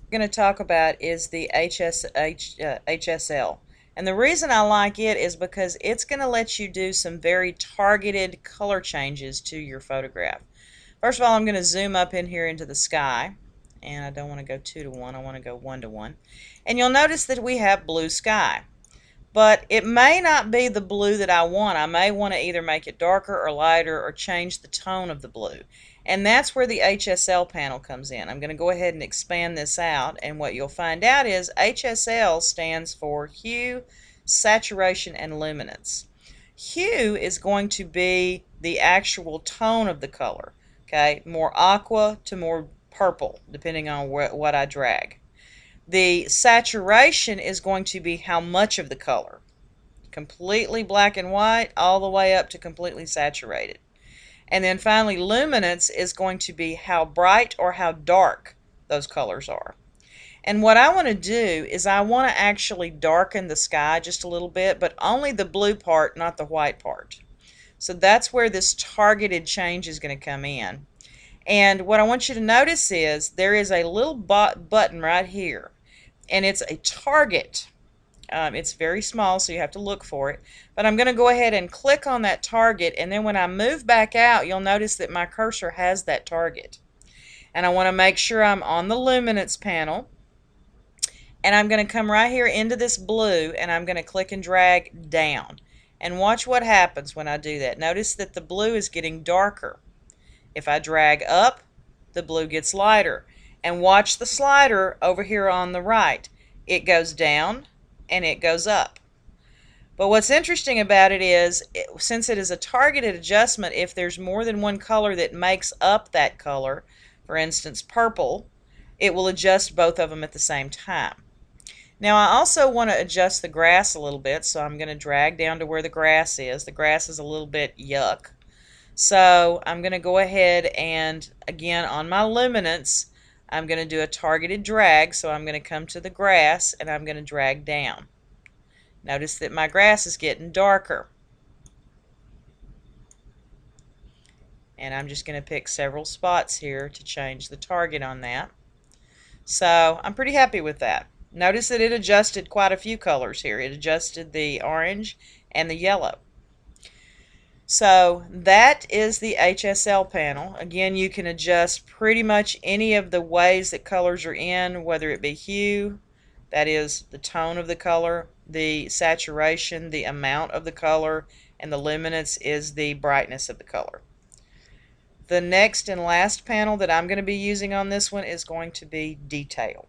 going to talk about is the HSL. And the reason I like it is because it's going to let you do some very targeted color changes to your photograph. First of all, I'm going to zoom up in here into the sky. And I don't want to go 2 to 1, I want to go 1 to 1. And you'll notice that we have blue sky. But it may not be the blue that I want. I may want to either make it darker or lighter or change the tone of the blue. And that's where the HSL panel comes in. I'm going to go ahead and expand this out, and what you'll find out is HSL stands for hue, saturation, and luminance. Hue is going to be the actual tone of the color, okay, more aqua to more purple, depending on what I drag. The saturation is going to be how much of the color. Completely black and white all the way up to completely saturated. And then finally, luminance is going to be how bright or how dark those colors are. And what I want to do is I want to actually darken the sky just a little bit, but only the blue part, not the white part. So that's where this targeted change is going to come in. And what I want you to notice is there is a little button right here, and it's a target. It's very small, so you have to look for it. But I'm going to go ahead and click on that target, and then when I move back out, you'll notice that my cursor has that target. And I want to make sure I'm on the luminance panel. And I'm going to come right here into this blue, and I'm going to click and drag down. And watch what happens when I do that. Notice that the blue is getting darker. If I drag up, the blue gets lighter. And watch the slider over here on the right. It goes down and it goes up. But what's interesting about it is, since it is a targeted adjustment, if there's more than one color that makes up that color, for instance purple, it will adjust both of them at the same time. Now I also want to adjust the grass a little bit, so I'm going to drag down to where the grass is. The grass is a little bit yuck. So I'm going to go ahead and, again, on my luminance, I'm going to do a targeted drag. So I'm going to come to the grass and I'm going to drag down. Notice that my grass is getting darker. And I'm just going to pick several spots here to change the target on that. So I'm pretty happy with that. Notice that it adjusted quite a few colors here. It adjusted the orange and the yellow. So that is the HSL panel. Again, you can adjust pretty much any of the ways that colors are in, whether it be hue, that is the tone of the color, the saturation, the amount of the color, and the luminance is the brightness of the color. The next and last panel that I'm going to be using on this one is going to be detail.